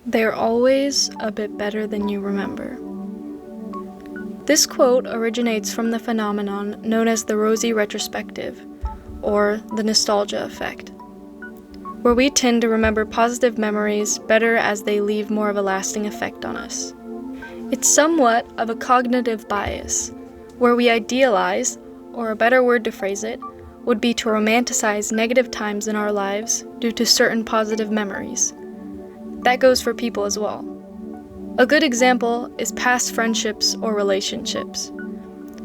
They're always a bit better than you remember. This quote originates from the phenomenon known as the Rosy Retrospective, or the nostalgia effect, where we tend to remember positive memories better as they leave more of a lasting effect on us. It's somewhat of a cognitive bias, where we idealize, or a better word to phrase it, would be to romanticize negative times in our lives due to certain positive memories. That goes for people as well. A good example is past friendships or relationships.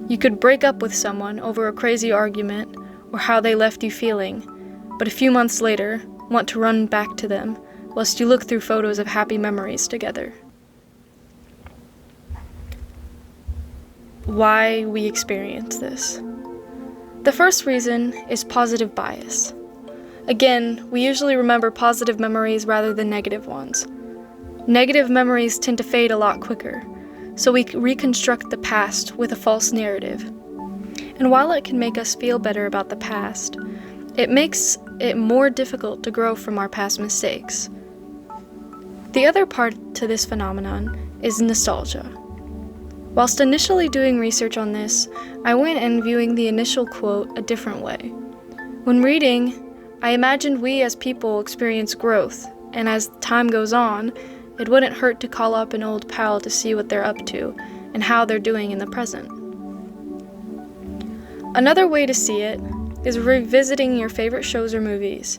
You could break up with someone over a crazy argument or how they left you feeling, but a few months later, want to run back to them whilst you look through photos of happy memories together. Why we experience this. The first reason is positive bias. Again, we usually remember positive memories rather than negative ones. Negative memories tend to fade a lot quicker, so we reconstruct the past with a false narrative. And while it can make us feel better about the past, it makes it more difficult to grow from our past mistakes. The other part to this phenomenon is nostalgia. Whilst initially doing research on this, I went and viewing the initial quote a different way. When reading, I imagined we as people experience growth, and as time goes on, it wouldn't hurt to call up an old pal to see what they're up to and how they're doing in the present. Another way to see it is revisiting your favorite shows or movies,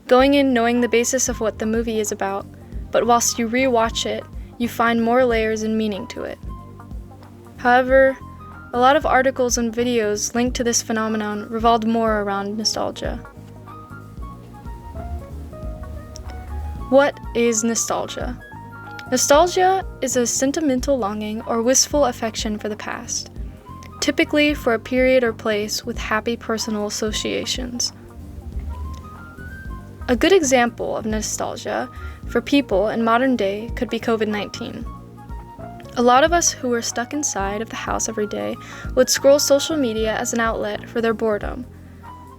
going in knowing the basis of what the movie is about, but whilst you rewatch it, you find more layers and meaning to it. However, a lot of articles and videos linked to this phenomenon revolved more around nostalgia. What is nostalgia? Nostalgia is a sentimental longing or wistful affection for the past, typically for a period or place with happy personal associations. A good example of nostalgia for people in modern day could be COVID-19. A lot of us who are stuck inside of the house every day would scroll social media as an outlet for their boredom.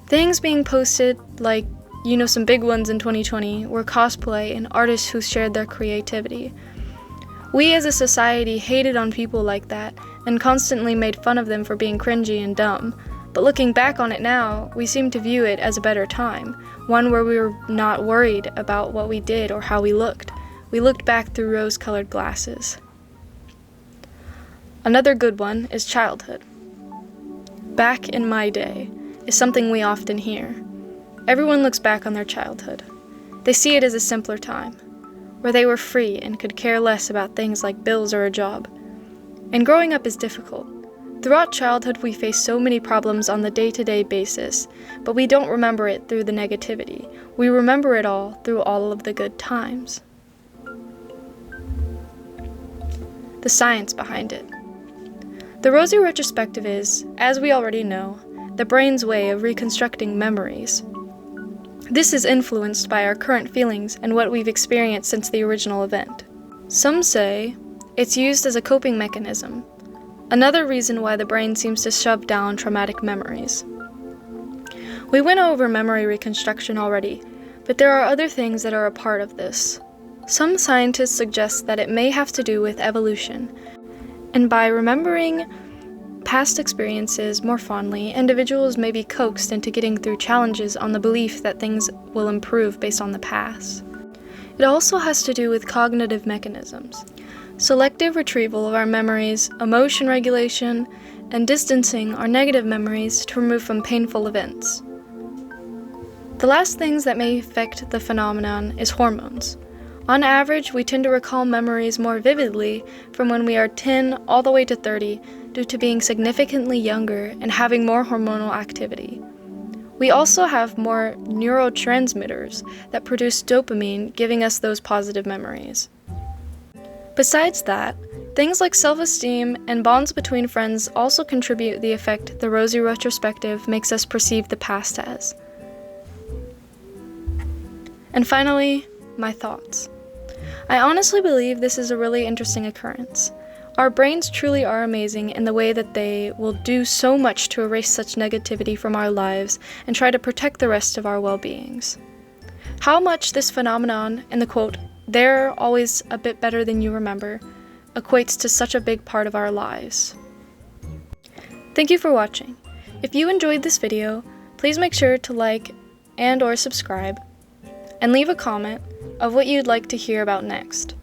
Things being posted like, some big ones in 2020 were cosplay and artists who shared their creativity. We as a society hated on people like that and constantly made fun of them for being cringy and dumb. But looking back on it now, we seem to view it as a better time, one where we were not worried about what we did or how we looked. We looked back through rose-colored glasses. Another good one is childhood. Back in my day is something we often hear. Everyone looks back on their childhood. They see it as a simpler time, where they were free and could care less about things like bills or a job. And growing up is difficult. Throughout childhood, we face so many problems on the day-to-day basis, but we don't remember it through the negativity. We remember it all through all of the good times. The science behind it. The Rosy Retrospective is, as we already know, the brain's way of reconstructing memories. This is influenced by our current feelings and what we've experienced since the original event. Some say it's used as a coping mechanism, another reason why the brain seems to shove down traumatic memories. We went over memory reconstruction already, but there are other things that are a part of this. Some scientists suggest that it may have to do with evolution, and by remembering past experiences more fondly, individuals may be coaxed into getting through challenges on the belief that things will improve based on the past. It also has to do with cognitive mechanisms, selective retrieval of our memories, emotion regulation, and distancing our negative memories to remove from painful events. The last things that may affect the phenomenon is hormones. On average, we tend to recall memories more vividly from when we are 10 all the way to 30 due to being significantly younger and having more hormonal activity. We also have more neurotransmitters that produce dopamine, giving us those positive memories. Besides that, things like self-esteem and bonds between friends also contribute the effect the Rosy Retrospective makes us perceive the past as. And finally, my thoughts. I honestly believe this is a really interesting occurrence. Our brains truly are amazing in the way that they will do so much to erase such negativity from our lives and try to protect the rest of our well-beings. How much this phenomenon, in the quote, they're always a bit better than you remember, equates to such a big part of our lives. Thank you for watching. If you enjoyed this video, please make sure to like and/or subscribe, and leave a comment of what you'd like to hear about next.